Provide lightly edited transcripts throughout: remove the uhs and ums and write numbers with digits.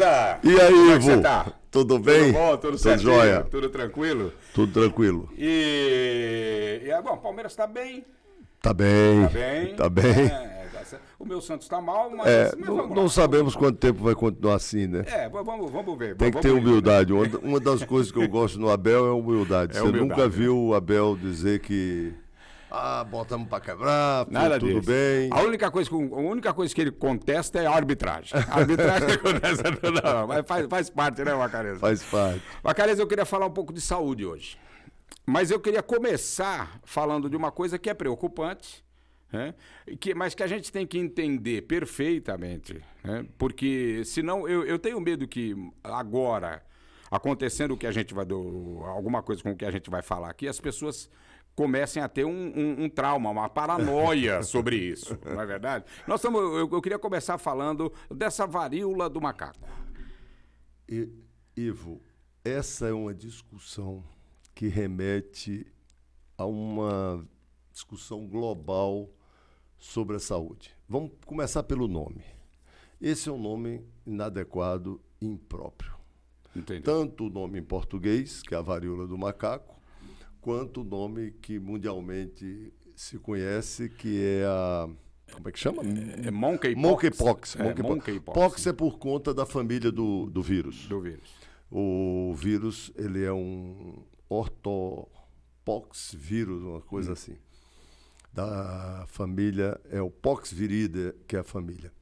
Lanza! E aí, Como é que Ivo? você tá? Tudo bem? Tudo bom? Tudo certinho? jóia? Tudo tranquilo? Tudo tranquilo. Bom, o Palmeiras tá bem. Tá bem. Tá bem. Tá bem. Tá certo. O meu Santos tá mal, mas, Não, vamos lá. não sabemos quanto tempo vai continuar assim, né? Vamos ver. Tem que ter humildade. Uma das coisas que eu gosto no Abel é a humildade. Você humildade, nunca viu o Abel dizer que botamos pra quebrar, Nada tudo disso. bem. A única coisa que ele contesta é a arbitragem. A arbitragem acontece não, mas faz parte, né, Vacareza? Faz parte. Vacareza, eu queria falar um pouco de saúde hoje. Mas eu queria começar falando de uma coisa que é preocupante, né? Mas que a gente tem que entender perfeitamente, né? Porque senão eu tenho medo que agora, acontecendo o que a gente vai alguma coisa com o que a gente vai falar aqui, as pessoas comecem a ter um trauma, uma paranoia sobre isso, não é verdade? Eu queria começar falando dessa varíola do macaco. Ivo, essa é uma discussão que remete a uma discussão global sobre a saúde. Vamos começar pelo nome. Esse é um nome inadequado e impróprio. Entendi. Tanto o nome em português, que é a varíola do macaco, quanto o nome que mundialmente se conhece, que é a... Como é que chama? Monkeypox. Monkeypox. Monkeypox. Pox é por conta da família do vírus. Do vírus. O vírus, ele é um ortopox vírus, uma coisa assim. Da família, é o Poxviridae, que é a família.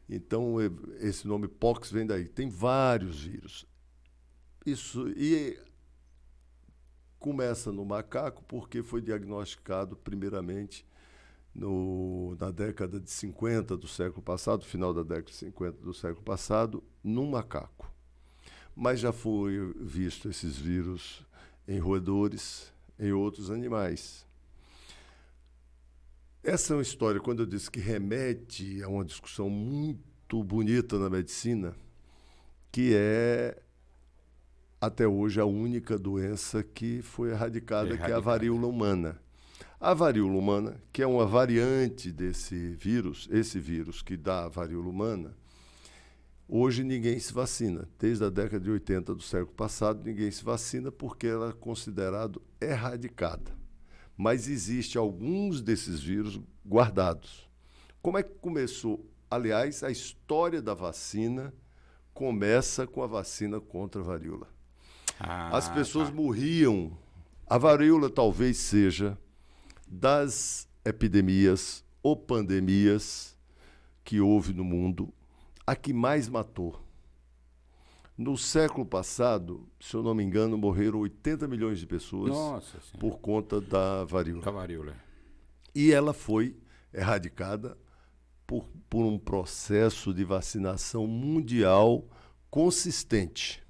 Então, esse nome Pox vem daí. Tem vários vírus. Isso, e começa no macaco porque foi diagnosticado primeiramente na década de 50 do século passado, final da década de 50 do século passado, num macaco. Mas já foi visto esses vírus em roedores, em outros animais. Essa é uma história, quando eu disse que remete a uma discussão muito bonita na medicina, que é até hoje a única doença que foi erradicada, que é a varíola humana. A varíola humana, que é uma variante desse vírus, esse vírus que dá a varíola humana, hoje ninguém se vacina. Desde a década de 80 do século passado, ninguém se vacina porque ela é considerada erradicada. Mas existe alguns desses vírus guardados. Como é que começou? Aliás, a história da vacina começa com a vacina contra a varíola. As pessoas morriam. A varíola talvez seja das epidemias ou pandemias que houve no mundo a que mais matou. No século passado, se eu não me engano, morreram 80 milhões de pessoas por conta da varíola. Da varíola. E ela foi erradicada por um processo de vacinação mundial consistente.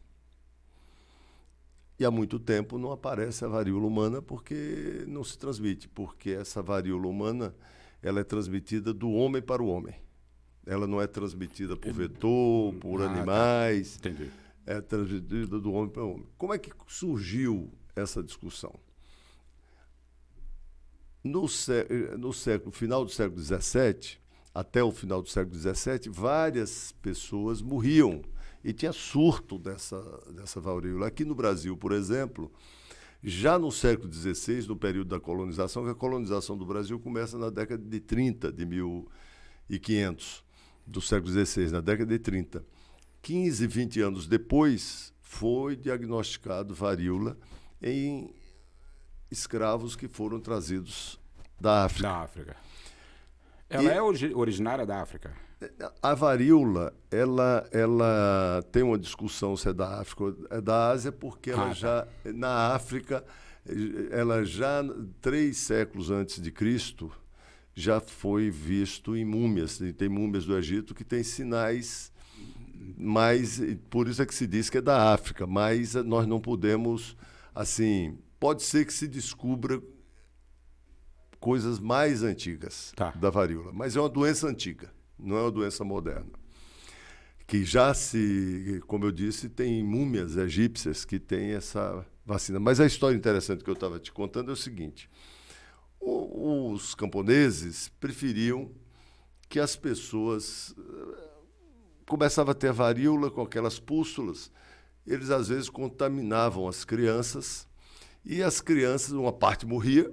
E há muito tempo não aparece a varíola humana porque não se transmite, porque essa varíola humana ela é transmitida do homem para o homem. Ela não é transmitida por vetor, por animais. Tá. Entendi. É transmitida do homem para o homem. Como é que surgiu essa discussão? No final do século XVII, até o final do século XVII, várias pessoas morriam e tinha surto dessa varíola. Aqui no Brasil, por exemplo, já no século XVI, no período da colonização, que a colonização do Brasil começa na década de 30, de 1500, do século XVI, na década de 30. 15, 20 anos depois, foi diagnosticado varíola em escravos que foram trazidos da África. Da África. Ela é originária da África? A varíola, ela tem uma discussão se é da África ou é da Ásia, porque na África, ela já 3 séculos antes de Cristo, já foi visto em múmias. Tem múmias do Egito que têm sinais, mas por isso é que se diz que é da África, mas nós não podemos, assim, pode ser que se descubra coisas mais antigas da varíola, mas é uma doença antiga, não é uma doença moderna. Que já como eu disse, tem múmias egípcias que têm essa vacina. Mas a história interessante que eu estava te contando é o seguinte: os camponeses preferiam que as pessoas começava a ter varíola com aquelas pústulas, eles às vezes contaminavam as crianças, e as crianças, uma parte morria,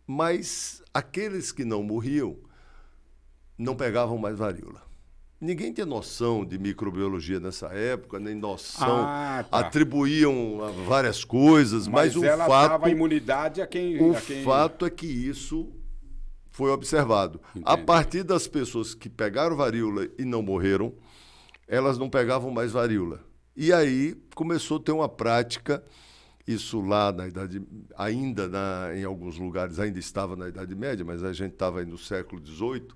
mas aqueles que não morriam não pegavam mais varíola. Ninguém tinha noção de microbiologia nessa época, nem noção, atribuíam a várias coisas, mas ela dava imunidade a quem... O fato é que isso foi observado. Entendi. A partir das pessoas que pegaram varíola e não morreram, elas não pegavam mais varíola. E aí começou a ter uma prática, isso lá na Idade... em alguns lugares ainda estava na Idade Média, mas a gente estava aí no século XVIII.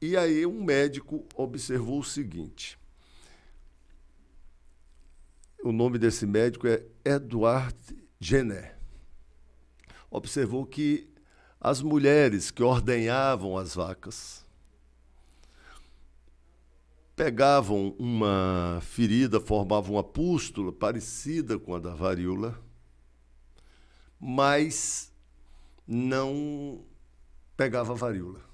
E aí um médico observou o seguinte. O nome desse médico é Edward Jenner. Observou que as mulheres que ordenhavam as vacas pegavam uma ferida, formavam uma pústula parecida com a da varíola, mas não pegava varíola.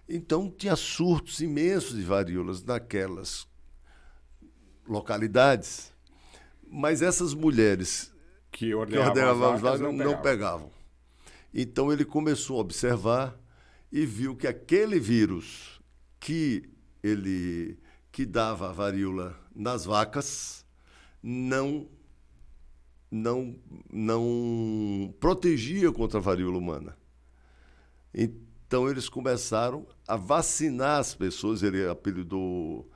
Então, tinha surtos imensos de varíolas naquelas localidades, mas essas mulheres que ordenavam as vacas não pegavam. Então, ele começou a observar e viu que aquele vírus que dava a varíola nas vacas não protegia contra a varíola humana. Então, eles começaram a vacinar as pessoas. Ele apelidou,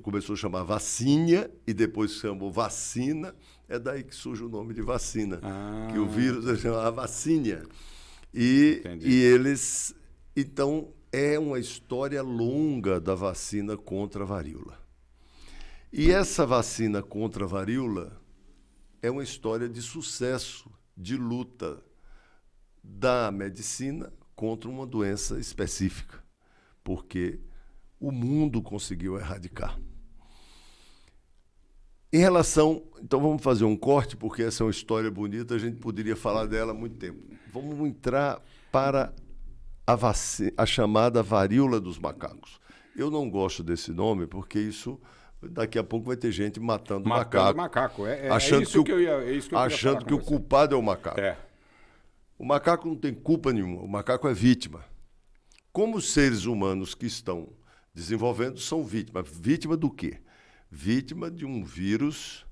começou a chamar vacínia e depois chamou vacina. É daí que surge o nome de vacina, que o vírus ele chamava vacínia. E eles... Então, é uma história longa da vacina contra a varíola. E essa vacina contra a varíola é uma história de sucesso, de luta da medicina contra uma doença específica, porque o mundo conseguiu erradicar. Em relação... Então, vamos fazer um corte, porque essa é uma história bonita, a gente poderia falar dela há muito tempo. Vamos entrar para a chamada varíola dos macacos. Eu não gosto desse nome, porque isso... Daqui a pouco vai ter gente matando macaco. Achando que o culpado é o macaco. O macaco não tem culpa nenhuma, o macaco é vítima. Como os seres humanos que estão desenvolvendo são vítimas. Vítima do quê? Vítima de um vírus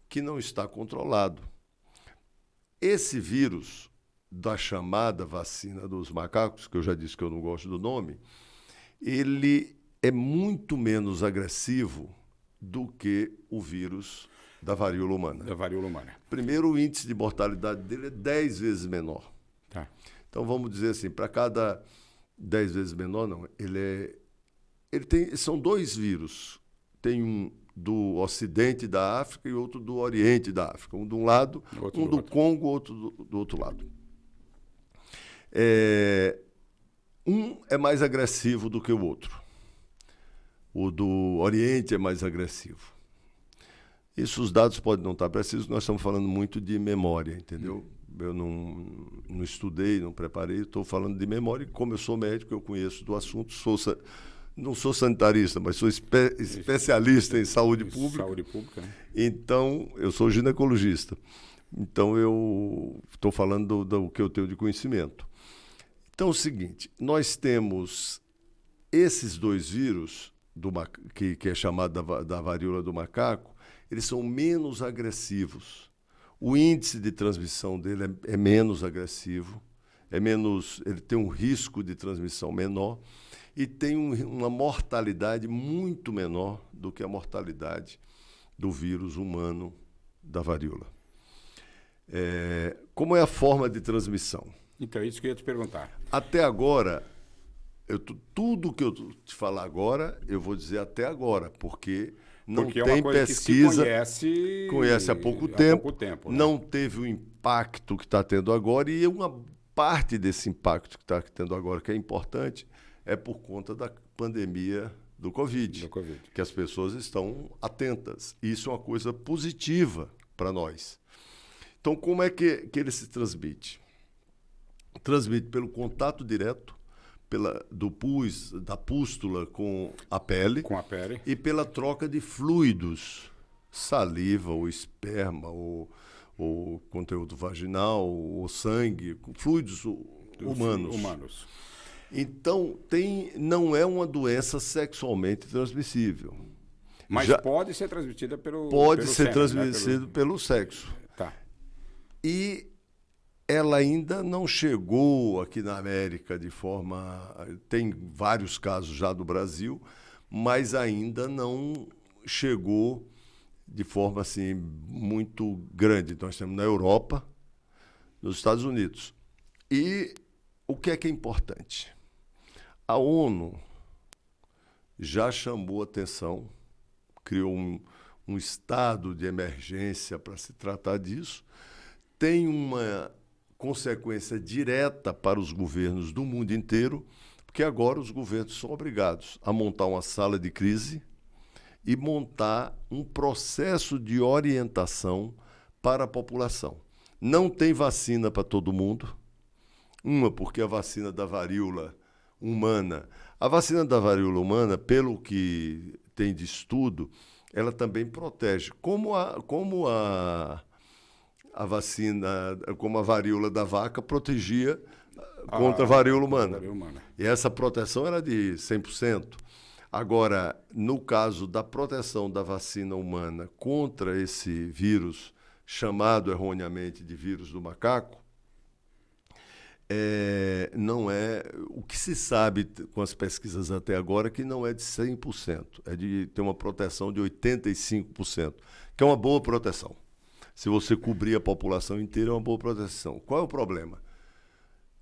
que não está controlado. Esse vírus da chamada vacina dos macacos, que eu já disse que eu não gosto do nome, ele é muito menos agressivo do que o vírus da varíola humana. Primeiro, o índice de mortalidade dele é 10 vezes menor. Tá. Então, vamos dizer assim, para cada 10 vezes menor, não, são dois vírus. Tem um do ocidente da África e outro do oriente da África. Um de um lado, um do Congo, outro do outro lado. Um é mais agressivo do que o outro. O do Oriente é mais agressivo. Isso, os dados podem não estar precisos, nós estamos falando muito de memória, entendeu? Eu não estudei, não preparei, estou falando de memória, e como eu sou médico, eu conheço do assunto, não sou sanitarista, mas sou especialista em saúde pública. Saúde pública, né? Então, eu sou ginecologista. Então, eu estou falando do que eu tenho de conhecimento. Então, é o seguinte, nós temos esses dois vírus, que é chamado da varíola do macaco, eles são menos agressivos. O índice de transmissão dele é menos agressivo, ele tem um risco de transmissão menor e tem uma mortalidade muito menor do que a mortalidade do vírus humano da varíola. Como é a forma de transmissão? Então, isso que eu ia te perguntar. Até agora... tudo que eu te falar agora, eu vou dizer até agora, porque não tem pesquisa. Que conhece há pouco tempo, né? Não teve o impacto que está tendo agora, e uma parte desse impacto que está tendo agora, que é importante, é por conta da pandemia do Covid. Que as pessoas estão atentas. Isso é uma coisa positiva para nós. Então, como é que ele se transmite? Transmite pelo contato direto, do pus, da pústula com a pele. Com a pele. E pela troca de fluidos, saliva, ou esperma, ou conteúdo vaginal, ou sangue, fluidos humanos. Então, não é uma doença sexualmente transmissível. Mas pode ser transmitida pelo transmitida, né? Pelo sexo. Tá. E ela ainda não chegou aqui na América de forma... Tem vários casos já do Brasil, mas ainda não chegou de forma assim, muito grande. Nós temos na Europa, nos Estados Unidos. E o que é importante? A ONU já chamou atenção, criou um estado de emergência para se tratar disso, tem uma consequência direta para os governos do mundo inteiro, porque agora os governos são obrigados a montar uma sala de crise e montar um processo de orientação para a população. Não tem vacina para todo mundo. Porque a vacina da varíola humana... A vacina da varíola humana, pelo que tem de estudo, ela também protege. Como a vacina, como a varíola da vaca protegia contra a varíola humana. E essa proteção era de 100%. Agora, no caso da proteção da vacina humana contra esse vírus, chamado erroneamente de vírus do macaco, não é... O que se sabe com as pesquisas até agora é que não é de 100%, é de ter uma proteção de 85%, que é uma boa proteção. Se você cobrir a população inteira, é uma boa proteção. Qual é o problema?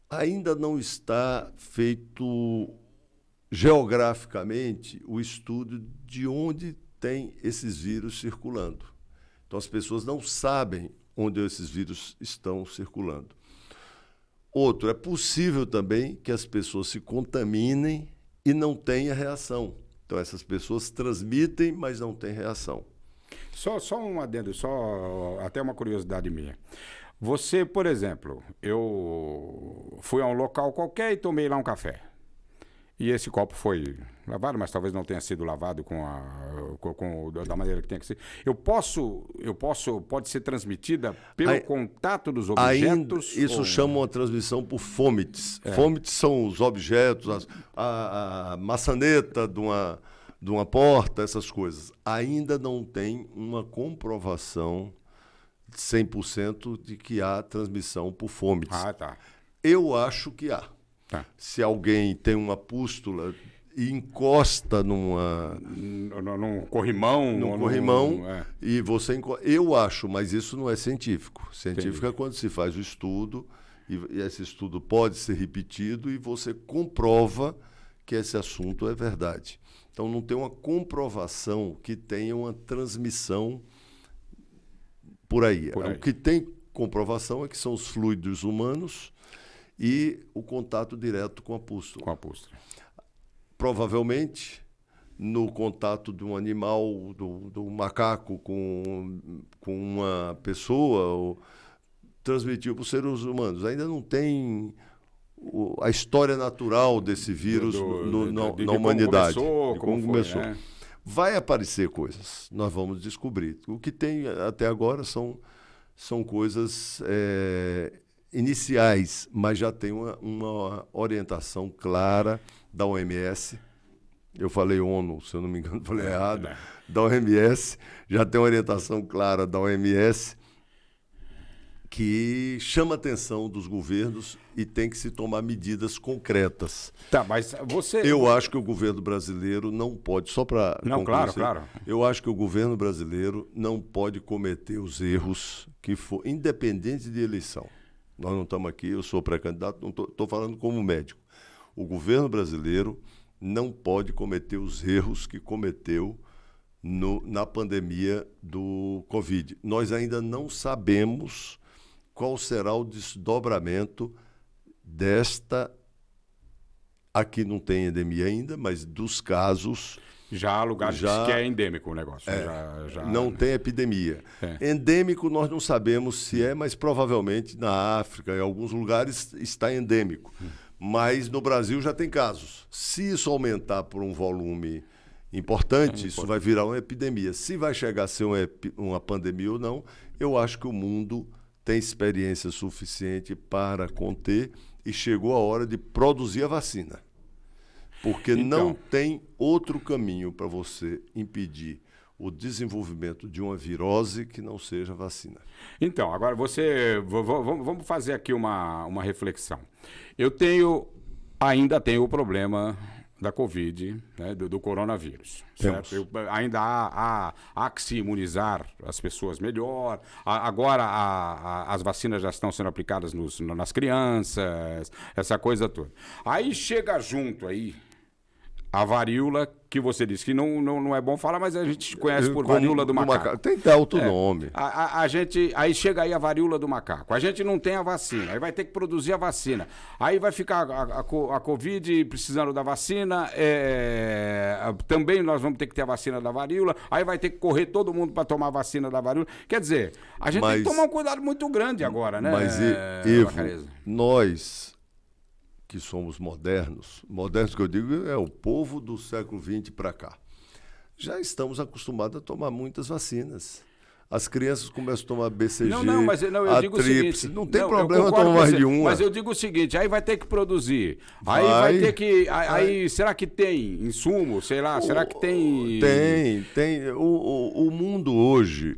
Ainda não está feito geograficamente o estudo de onde tem esses vírus circulando. Então, as pessoas não sabem onde esses vírus estão circulando. Outro, é possível também que as pessoas se contaminem e não tenha reação. Então, essas pessoas transmitem, mas não têm reação. Só um adendo, até uma curiosidade minha. Você, por exemplo, eu fui a um local qualquer e tomei lá um café. E esse copo foi lavado, mas talvez não tenha sido lavado da maneira que tem que ser. Pode ser transmitida pelo contato dos objetos? Isso chama uma transmissão por fomites. Fomites são os objetos, a maçaneta de uma porta, essas coisas. Ainda não tem uma comprovação 100% de que há transmissão por fomites. Ah, tá. Eu acho que há. Tá. Se alguém tem uma pústula e encosta num corrimão, e você eu acho, mas isso não é científico. Científico Entendi. É quando se faz o estudo e esse estudo pode ser repetido e você comprova que esse assunto é verdade. Então não tem uma comprovação que tenha uma transmissão por aí. O que tem comprovação é que são os fluidos humanos e o contato direto com a pústula. Provavelmente, no contato de um animal, do macaco com uma pessoa, transmitiu para os seres humanos. Ainda não tem a história natural desse vírus na humanidade. Como começou. Né? Vai aparecer coisas, nós vamos descobrir. O que tem até agora são coisas... iniciais, mas já tem uma orientação clara da OMS. Eu falei ONU, se eu não me engano, falei errado. Da OMS, já tem uma orientação clara da OMS que chama a atenção dos governos e tem que se tomar medidas concretas. Tá, mas você... Eu acho que o governo brasileiro não pode, só para... Não, claro. Eu acho que o governo brasileiro não pode cometer os erros que for, independente de eleição. Nós não estamos aqui, eu sou pré-candidato, não estou falando como médico. O governo brasileiro não pode cometer os erros que cometeu na pandemia do Covid. Nós ainda não sabemos qual será o desdobramento desta... Aqui não tem endemia ainda, mas dos casos... Já há lugares que é endêmico o negócio. Não tem epidemia. Endêmico nós não sabemos se é, mas provavelmente na África, em alguns lugares, está endêmico. Mas no Brasil já tem casos. Se isso aumentar por um volume importante, isso vai virar uma epidemia. Se vai chegar a ser uma pandemia ou não, eu acho que o mundo tem experiência suficiente para conter e chegou a hora de produzir a vacina. Porque Então, não tem outro caminho para você impedir o desenvolvimento de uma virose que não seja vacina. Então, agora vamos fazer aqui uma reflexão. Eu ainda tenho o problema da Covid, né, do coronavírus. Certo? Ainda há que se imunizar as pessoas melhor. Agora as vacinas já estão sendo aplicadas nas crianças, essa coisa toda. Aí chega junto aí a varíola, que você disse que não é bom falar, mas a gente conhece por varíola do macaco. Tem que dar outro nome. Aí chega aí a varíola do macaco. A gente não tem a vacina, aí vai ter que produzir a vacina. Aí vai ficar a Covid precisando da vacina, também nós vamos ter que ter a vacina da varíola, aí vai ter que correr todo mundo para tomar a vacina da varíola. Quer dizer, a gente tem que tomar um cuidado muito grande agora, né? Mas, Ivo, nós que somos modernos que eu digo é o povo do século XX para cá, já estamos acostumados a tomar muitas vacinas. As crianças começam a tomar BCG, eu digo tríplice, o seguinte, não tem problema tomar mais de uma. Mas eu digo o seguinte, aí vai ter que produzir, aí vai ter que, aí será que tem insumo, sei lá, será que tem... Tem. O mundo hoje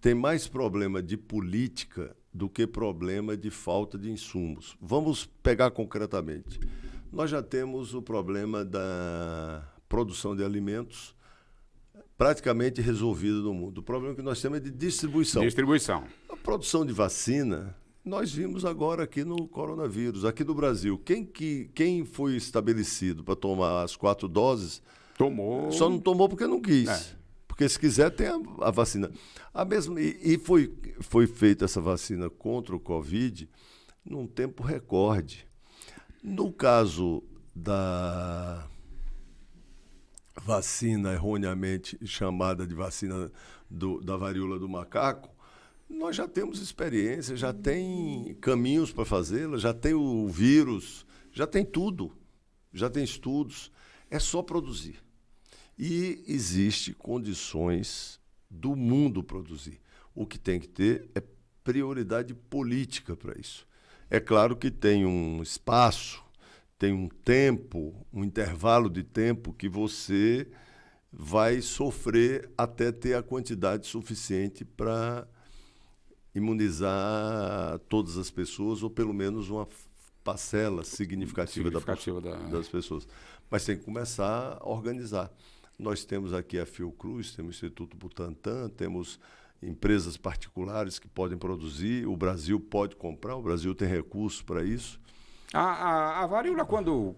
tem mais problema de política do que problema de falta de insumos. Vamos pegar concretamente. Nós já temos o problema da produção de alimentos praticamente resolvido no mundo. O problema que nós temos é de distribuição. A produção de vacina, nós vimos agora aqui no coronavírus, aqui no Brasil. Quem foi estabelecido para tomar as 4 doses, tomou. Só não tomou porque não quis. Porque se quiser, tem a vacina. Foi feita essa vacina contra o Covid num tempo recorde. No caso da vacina erroneamente chamada de vacina da varíola do macaco, nós já temos experiência, já tem caminhos para fazê-la, já tem o vírus, já tem tudo, já tem estudos, é só produzir. E existe condições do mundo produzir. O que tem que ter é prioridade política para isso. É claro que tem um espaço, tem um tempo, um intervalo de tempo que você vai sofrer até ter a quantidade suficiente para imunizar todas as pessoas, ou pelo menos uma parcela significativa das pessoas. Mas tem que começar a organizar. Nós temos aqui a Fiocruz, temos o Instituto Butantan, temos empresas particulares que podem produzir, o Brasil pode comprar, o Brasil tem recursos para isso. A varíola, quando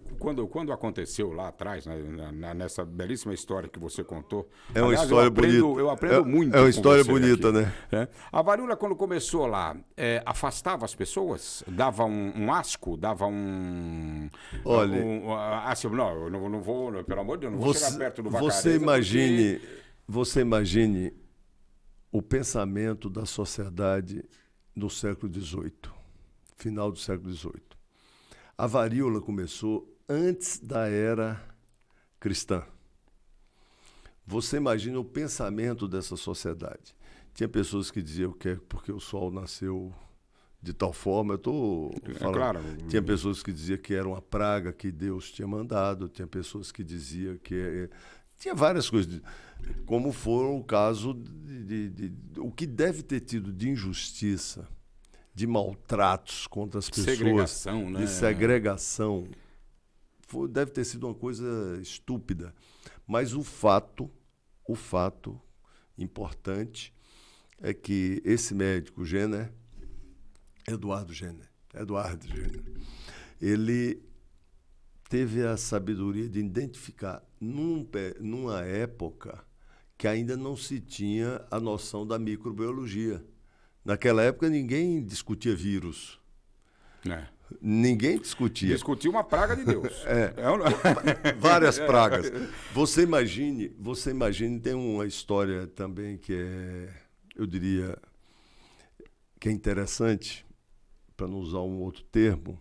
aconteceu lá atrás, né, nessa belíssima história que você contou... É uma história bonita. Eu aprendo muito. É uma história bonita, aqui, né? A varíola, quando começou lá, afastava as pessoas? Dava um asco? Dava um... Olha... assim, eu não vou, pelo amor de Deus, não vou chegar perto do Vacareza. Você imagine o pensamento da sociedade no século XVIII, final do século XVIII. A varíola começou antes da era cristã. Você imagina o pensamento dessa sociedade. Tinha pessoas que diziam que é porque o sol nasceu de tal forma, eu estou falando. Claro. Tinha pessoas que diziam que era uma praga que Deus tinha mandado, tinha pessoas que diziam que... Tinha várias coisas, como foi o caso o que deve ter tido de injustiça, de maltratos contra as pessoas, segregação, né? De segregação, deve ter sido uma coisa estúpida. Mas o fato importante é que esse médico, Eduardo Jenner, ele teve a sabedoria de identificar numa época que ainda não se tinha a noção da microbiologia. Naquela época ninguém discutia vírus. Ninguém discutia. Discutia uma praga de Deus. Várias pragas. Você imagine, tem uma história também que eu diria, que é interessante, para não usar um outro termo.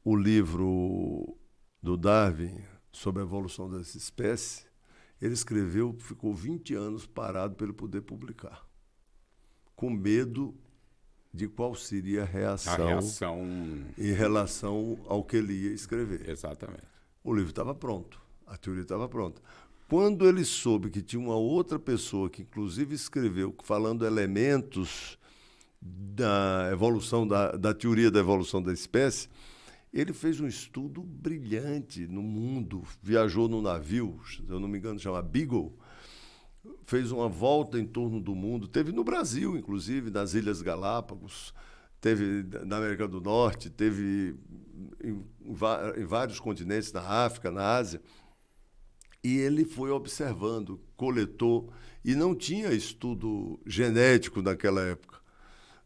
o livro do Darwin sobre a evolução das espécies, ele escreveu, ficou 20 anos parado para ele poder publicar, com medo de qual seria a reação em relação ao que ele ia escrever. Exatamente. O livro estava pronto, a teoria estava pronta. Quando ele soube que tinha uma outra pessoa que, inclusive, escreveu falando elementos da evolução, da teoria da evolução da espécie, ele fez um estudo brilhante no mundo, viajou no navio, se eu não me engano, chama Beagle, fez uma volta em torno do mundo, teve no Brasil, inclusive, nas Ilhas Galápagos, teve na América do Norte, teve em vários continentes, na África, na Ásia, e ele foi observando, coletou, e não tinha estudo genético naquela época,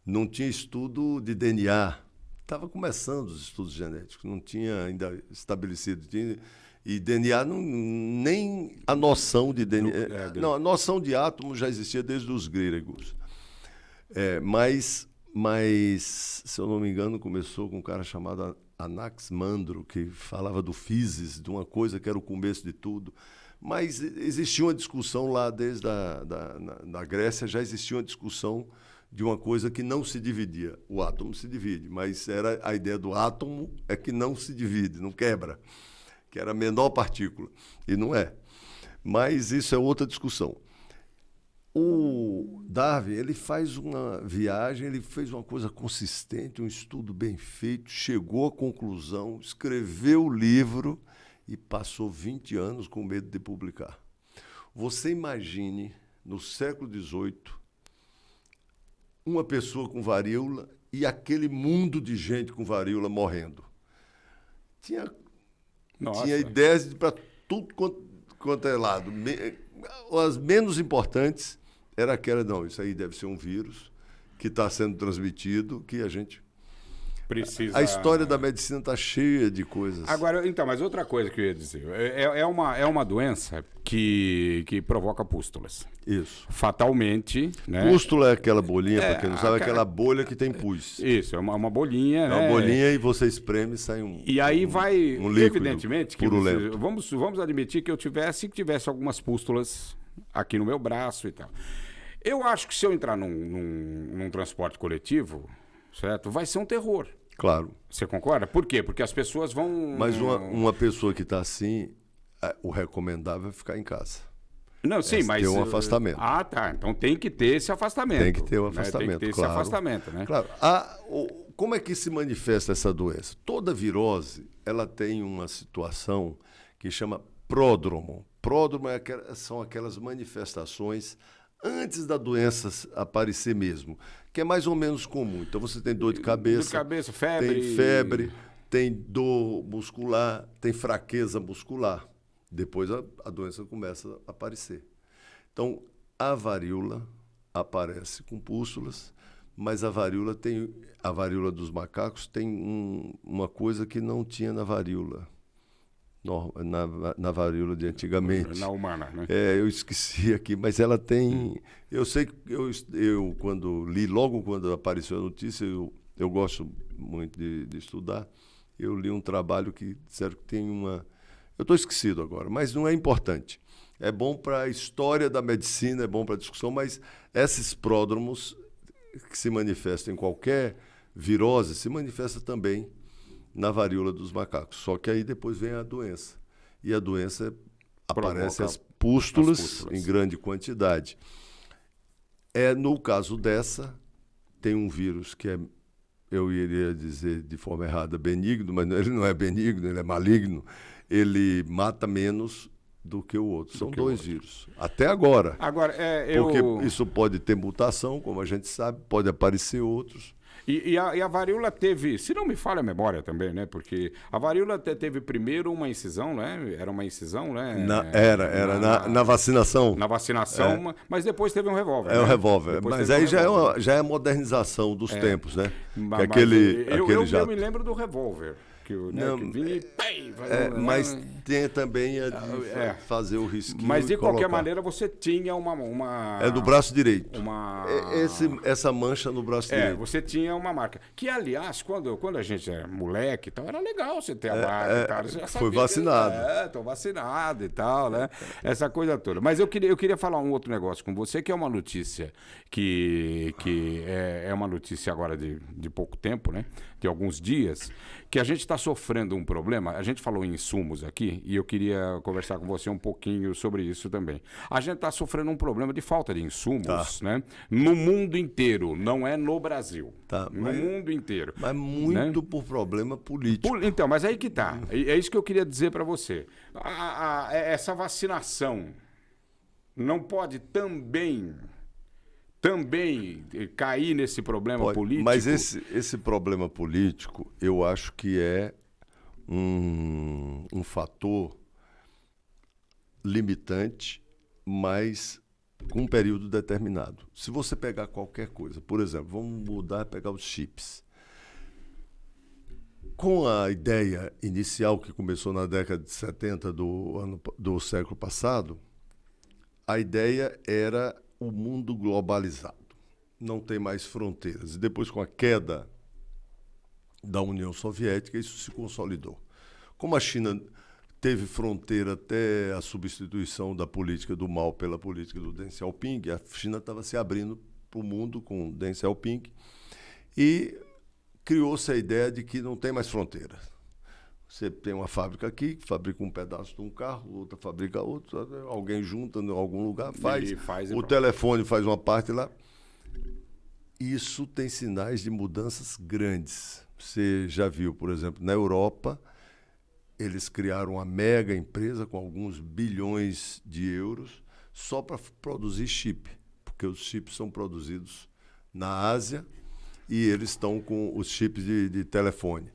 não tinha estudo de DNA, estava começando os estudos genéticos, não tinha ainda estabelecido, e DNA, nem a noção de DNA... Não, a noção de átomo já existia desde os gregos. Mas, se eu não me engano, começou com um cara chamado Anaximandro, que falava do physis, de uma coisa que era o começo de tudo. Mas existia uma discussão lá, desde na Grécia, já existia uma discussão de uma coisa que não se dividia. O átomo se divide, mas era a ideia do átomo é que não se divide, não quebra, que era a menor partícula, e não é. Mas isso é outra discussão. O Darwin, ele faz uma viagem, ele fez uma coisa consistente, um estudo bem feito, chegou à conclusão, escreveu o livro e passou 20 anos com medo de publicar. Você imagine, no século XVIII, uma pessoa com varíola e aquele mundo de gente com varíola morrendo. Tinha ideias para tudo quanto é lado. As menos importantes era aquela, não, isso aí deve ser um vírus que está sendo transmitido, que a gente... Precisa... A história da medicina está cheia de coisas. Agora, então, mas outra coisa que eu ia dizer, é uma doença que provoca pústulas. Isso. Fatalmente, né? Pústula é aquela bolinha, para quem não sabe, é aquela bolha que tem pus. Isso, é uma bolinha, né? É uma bolinha e você espreme e sai um... E aí vai, um líquido evidentemente, que vamos admitir que eu tivesse algumas pústulas aqui no meu braço e tal. Eu acho que se eu entrar num transporte coletivo, certo, vai ser um terror. Claro. Você concorda? Por quê? Porque as pessoas vão... Mas uma pessoa que está assim, o recomendável é ficar em casa. Não, sim, mas... Ter um afastamento. Ah, tá. Então tem que ter esse afastamento. Tem que ter o afastamento, Tem que ter claro. esse afastamento, né? Claro. Como é que se manifesta essa doença? Toda virose, ela tem uma situação que chama pródromo. Pródromo são aquelas manifestações antes da doença aparecer mesmo, que é mais ou menos comum. Então você tem dor de cabeça, febre, tem febre, tem dor muscular, tem fraqueza muscular. Depois a doença começa a aparecer. Então a varíola aparece com pústulas, mas a varíola dos macacos tem uma coisa que não tinha na varíola. Na varíola de antigamente. Na humana, né? Eu esqueci aqui, mas ela tem... Eu sei que eu quando li, logo quando apareceu a notícia, eu gosto muito de estudar, eu li um trabalho que disseram que tem uma... Eu estou esquecido agora, mas não é importante. É bom para a história da medicina, é bom para a discussão, mas esses pródromos que se manifestam em qualquer virose, se manifesta também na varíola dos macacos. Só que aí depois vem a doença. E a doença aparece as pústulas em grande quantidade. No caso dessa, tem um vírus que eu iria dizer de forma errada, benigno, mas ele não é benigno, ele é maligno. Ele mata menos do que o outro. São dois vírus. Até agora. Porque isso pode ter mutação, como a gente sabe, pode aparecer outros. E a varíola teve, se não me falha a memória também, né? Porque a varíola teve primeiro uma incisão, né? Era uma incisão, né? Na vacinação. Na vacinação, mas depois teve um revólver. Um revólver. Mas aí já é a modernização dos tempos, né? Eu me lembro do revólver. que, Não, que vinha e pei, mas tem também a de fazer o risquinho. Mas de qualquer colocar. maneira você tinha uma É do braço direito. uma Essa mancha no braço direito. você tinha uma marca. Que, aliás, quando a gente era moleque e tal, era legal você ter a marca e tal. Você já foi sabia vacinado. tô vacinado e tal, né? Essa coisa toda. Mas eu queria falar um outro negócio com você, que é uma notícia que é uma notícia agora de pouco tempo, né? De alguns dias, que a gente está sofrendo um problema. A gente falou em insumos aqui e eu queria conversar com você um pouquinho sobre isso também. A gente está sofrendo um problema de falta de insumos, né? No mundo inteiro, não é no Brasil. No mundo inteiro. Mas muito por problema político. Então, mas aí que tá. É isso que eu queria dizer para você. Essa vacinação não pode também cair nesse problema político? Mas esse problema político, eu acho que é um fator limitante, mas com um período determinado. Se você pegar qualquer coisa, por exemplo, vamos mudar e pegar os chips. Com a ideia inicial que começou na década de 70 do século passado, a ideia era o mundo globalizado, não tem mais fronteiras. E depois, com a queda da União Soviética, isso se consolidou. Como a China teve fronteira até a substituição da política do Mao pela política do Deng Xiaoping, a China estava se abrindo para o mundo com o Deng Xiaoping e criou-se a ideia de que não tem mais fronteira. Você tem uma fábrica aqui, que fabrica um pedaço de um carro, outra fabrica outro, alguém junta em algum lugar, faz o telefone faz uma parte lá. Isso tem sinais de mudanças grandes. Você já viu, por exemplo, na Europa, eles criaram uma mega empresa com alguns bilhões de euros só para produzir chip, porque os chips são produzidos na Ásia e eles estão com os chips de telefone.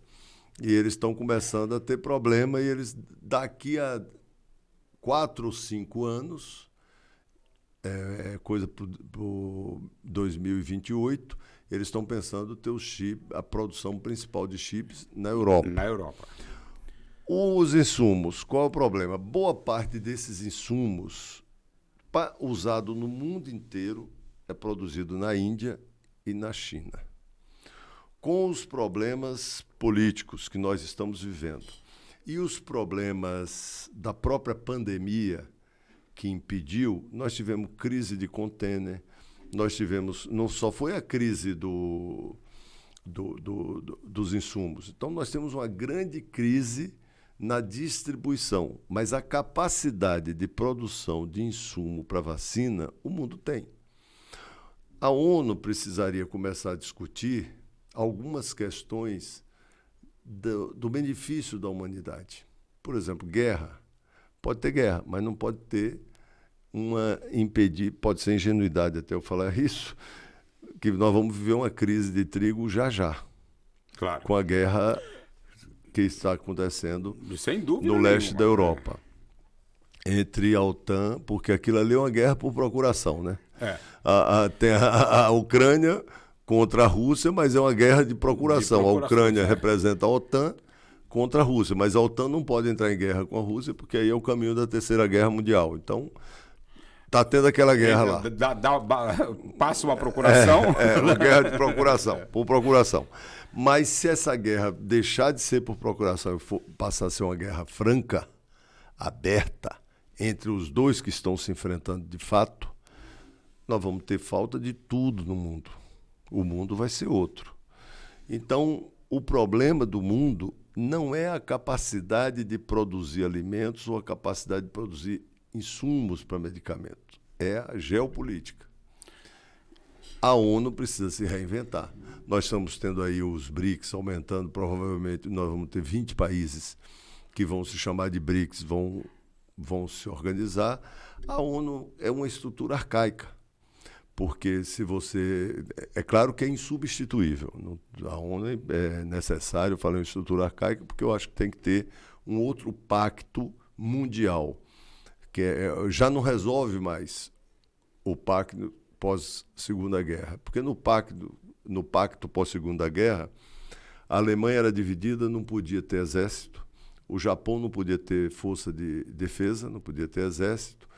E eles estão começando a ter problema e eles, daqui a 4 ou 5 anos, coisa para 2028, eles estão pensando ter a produção principal de chips na Europa. Na Europa. Os insumos, qual é o problema? Boa parte desses insumos, usado no mundo inteiro, é produzido na Índia e na China. Com os problemas políticos que nós estamos vivendo e os problemas da própria pandemia que impediu, nós tivemos crise de contêiner, nós tivemos, não só foi a crise dos insumos, então nós temos uma grande crise na distribuição, mas a capacidade de produção de insumo para vacina, o mundo tem. A ONU precisaria começar a discutir algumas questões do benefício da humanidade. Por exemplo, guerra. Pode ter guerra, mas não pode ter pode ser ingenuidade até eu falar isso, que nós vamos viver uma crise de trigo já. Claro. Com a guerra que está acontecendo sem dúvida no leste da Europa. Entre a OTAN, porque aquilo ali é uma guerra por procuração, né? Tem a Ucrânia contra a Rússia, mas é uma guerra de procuração. A Ucrânia representa a OTAN contra a Rússia, mas a OTAN não pode entrar em guerra com a Rússia, porque aí é o caminho da Terceira Guerra Mundial. Então, está tendo aquela guerra lá. Passa uma procuração. Uma guerra de procuração, por procuração. Mas se essa guerra deixar de ser por procuração e passar a ser uma guerra franca, aberta, entre os dois que estão se enfrentando de fato, nós vamos ter falta de tudo no mundo. O mundo vai ser outro. Então, o problema do mundo não é a capacidade de produzir alimentos ou a capacidade de produzir insumos para medicamentos. É a geopolítica. A ONU precisa se reinventar. Nós estamos tendo aí os BRICS aumentando, provavelmente nós vamos ter 20 países que vão se chamar de BRICS, vão se organizar. A ONU é uma estrutura arcaica. Porque se você... É claro que é insubstituível. A ONU é necessário, eu falei em estrutura arcaica, porque eu acho que tem que ter um outro pacto mundial, que já não resolve mais o pacto pós-Segunda Guerra. Porque no pacto pós-Segunda Guerra, A Alemanha era dividida, não podia ter exército. O Japão não podia ter força de defesa, não podia ter exército.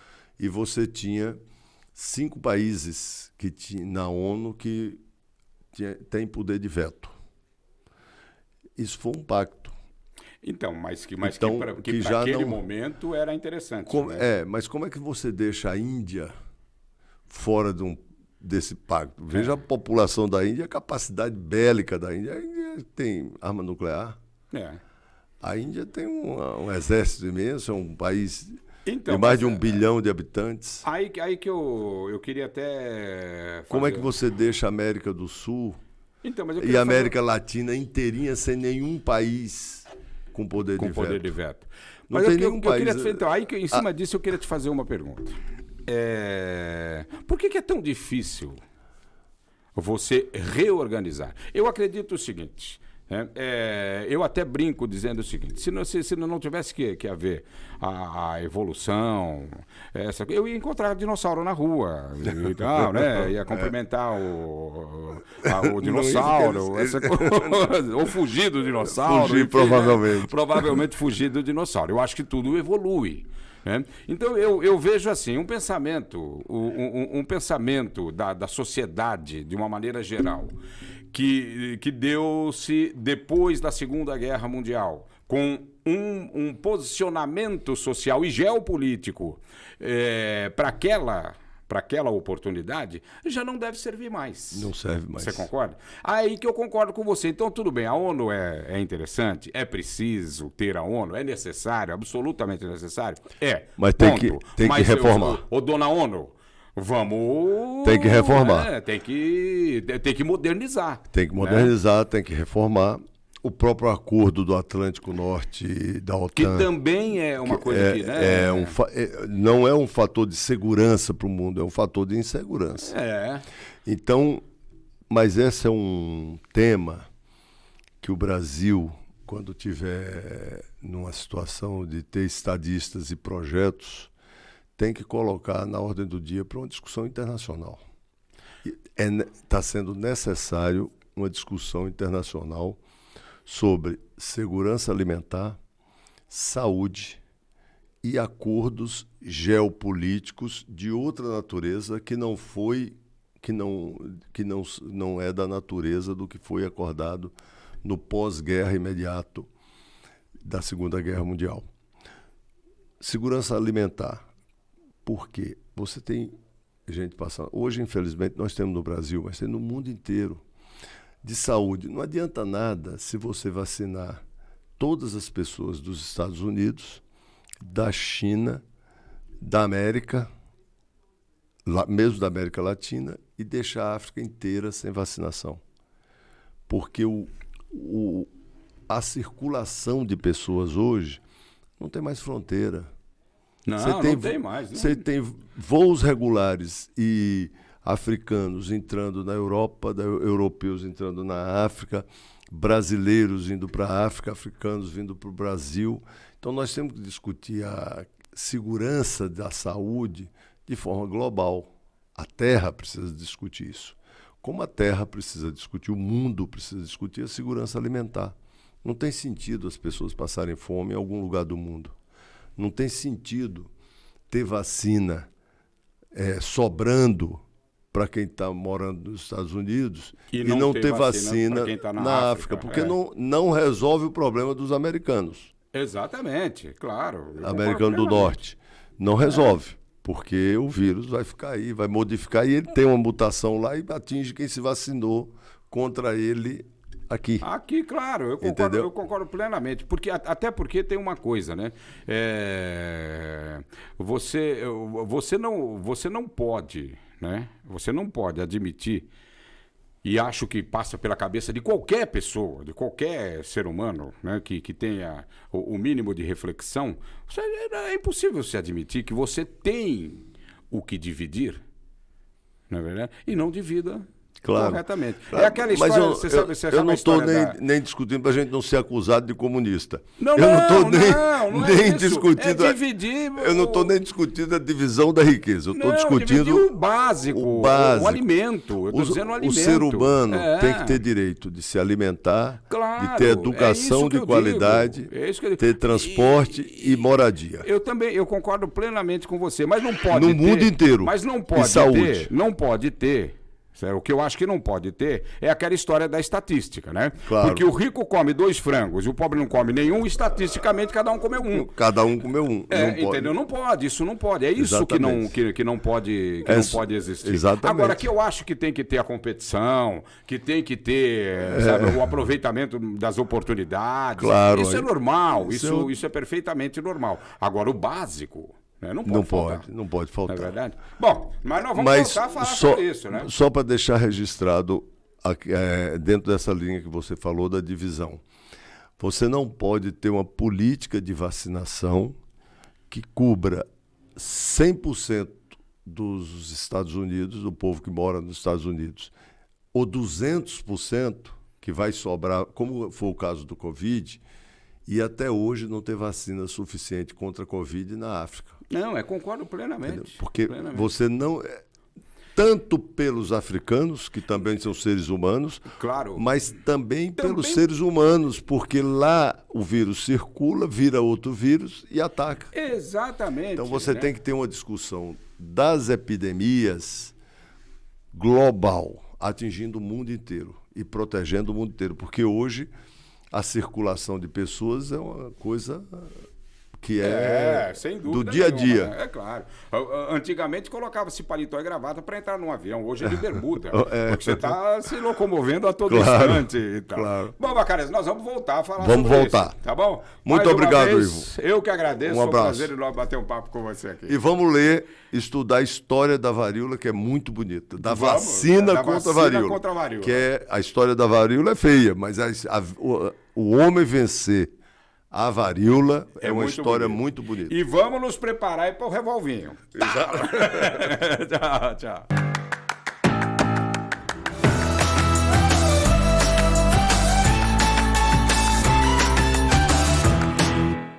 E você tinha 5 países na ONU que têm poder de veto. Isso foi um pacto. Então, mas que que para já aquele não... momento era interessante. Né? Mas como é que você deixa a Índia fora desse pacto? Veja a população da Índia, a capacidade bélica da Índia. A Índia tem arma nuclear. A Índia tem um exército imenso, é um país de mais de 1 bilhão de habitantes. Aí que eu queria até Como é que você deixa a América do Sul e a América Latina inteirinha sem nenhum país com poder de veto? Não tem nenhum país... Então, aí em cima disso eu queria te fazer uma pergunta. Por que é tão difícil você reorganizar? Eu acredito o seguinte... eu até brinco dizendo o seguinte: se não tivesse que haver a evolução, eu ia encontrar dinossauro na rua e tal, né? Ia cumprimentar o dinossauro, ou fugir do dinossauro. Fugir, provavelmente. Provavelmente fugir do dinossauro. Eu acho que tudo evolui. Então eu vejo assim um pensamento da sociedade de uma maneira geral que deu-se depois da Segunda Guerra Mundial, com um posicionamento social e geopolítico para aquela oportunidade, já não deve servir mais. Não serve mais. Você concorda? Aí que eu concordo com você. Então, tudo bem, a ONU é interessante, é preciso ter a ONU, é necessário, absolutamente necessário. Mas tem que reformar. Ô, dona ONU, vamos... Tem que reformar. Tem que modernizar. Tem que modernizar, tem que reformar. O próprio acordo do Atlântico Norte da OTAN... Que também é uma coisa que... Né? Não é um fator de segurança para o mundo, é um fator de insegurança. Então, mas esse é um tema que o Brasil, quando tiver numa situação de ter estadistas e projetos, tem que colocar na ordem do dia para uma discussão internacional. Está sendo necessário uma discussão internacional sobre segurança alimentar, saúde e acordos geopolíticos de outra natureza que não é da natureza do que foi acordado no pós-guerra imediato da Segunda Guerra Mundial. Segurança alimentar. Por quê? Você tem gente passando... Hoje, infelizmente, nós temos no Brasil, mas tem no mundo inteiro, de saúde. Não adianta nada se você vacinar todas as pessoas dos Estados Unidos, da China, da América, mesmo da América Latina, e deixar a África inteira sem vacinação. Porque a circulação de pessoas hoje não tem mais fronteira. Não tem mais. Você tem voos regulares e africanos entrando na Europa, europeus entrando na África, brasileiros indo para a África, africanos vindo para o Brasil. Então nós temos que discutir a segurança da saúde de forma global. A Terra precisa discutir isso. Como a Terra precisa discutir, o mundo precisa discutir a segurança alimentar. Não tem sentido as pessoas passarem fome em algum lugar do mundo. Não tem sentido ter vacina sobrando para quem está morando nos Estados Unidos e não ter vacina tá na África, porque não resolve o problema dos americanos. Exatamente, claro. Americano do Norte. Não resolve, porque o vírus vai ficar aí, vai modificar, e ele tem uma mutação lá e atinge quem se vacinou contra ele aqui. Aqui, claro, eu concordo plenamente. Até porque tem uma coisa, né? Você não pode, né? Você não pode admitir, e acho que passa pela cabeça de qualquer pessoa, de qualquer ser humano, né, que tenha o mínimo de reflexão, é impossível você admitir que você tem o que dividir, não é verdade? E não divida corretamente. Claro. É aquela história, você sabe eu não estou nem discutindo para a gente não ser acusado de comunista. Não nem discutindo. Dividir. Eu não estou nem discutindo a divisão da riqueza. Eu estou discutindo o básico, o alimento. Eu estou dizendo o alimento. O ser humano tem que ter direito de se alimentar Claro, de ter educação de qualidade, ter transporte e moradia. Eu concordo plenamente com você, mas não pode no mundo inteiro. Mas não pode ter, não pode ter. O que eu acho que não pode ter é aquela história da estatística, né? Claro. Porque o rico come 2 frangos e o pobre não come nenhum, estatisticamente cada um comeu um. Cada um comeu um. Entendeu? Não pode, isso não pode. É isso que não pode, não pode existir. Exatamente. Agora, que eu acho que tem que ter a competição, que tem que ter, sabe, o aproveitamento das oportunidades. Claro. Isso é normal, isso é perfeitamente normal. Agora, o básico... Não pode faltar. Não é verdade? Bom, mas nós vamos voltar a falar sobre isso, né? Só para deixar registrado, dentro dessa linha que você falou da divisão, você não pode ter uma política de vacinação que cubra 100% dos Estados Unidos, do povo que mora nos Estados Unidos, ou 200% que vai sobrar, como foi o caso do Covid, e até hoje não ter vacina suficiente contra a Covid na África. Não, concordo plenamente. Entendeu? Porque você não... Tanto pelos africanos, que também são seres humanos, claro, mas também pelos seres humanos, porque lá o vírus circula, vira outro vírus e ataca. Exatamente. Então você tem que ter uma discussão das epidemias global, atingindo o mundo inteiro e protegendo o mundo inteiro, porque hoje a circulação de pessoas é uma coisa que sem dúvida do dia a dia. Nenhuma, né? Claro. Antigamente colocava-se paletó e gravata para entrar num avião, hoje é de bermuda, porque você está se locomovendo a todo instante e tal. Claro. Bom, Bacares, nós vamos voltar a falar sobre isso, tá bom? Muito obrigado, Ivo. Eu que agradeço, um abraço. Foi um prazer bater um papo com você aqui. E vamos estudar a história da varíola, que é muito bonita, vacina contra a varíola. Que a história da varíola é feia, mas o homem vencer a varíola é uma história muito bonita. E vamos nos preparar para o revolvinho. Exato. Tchau, tchau.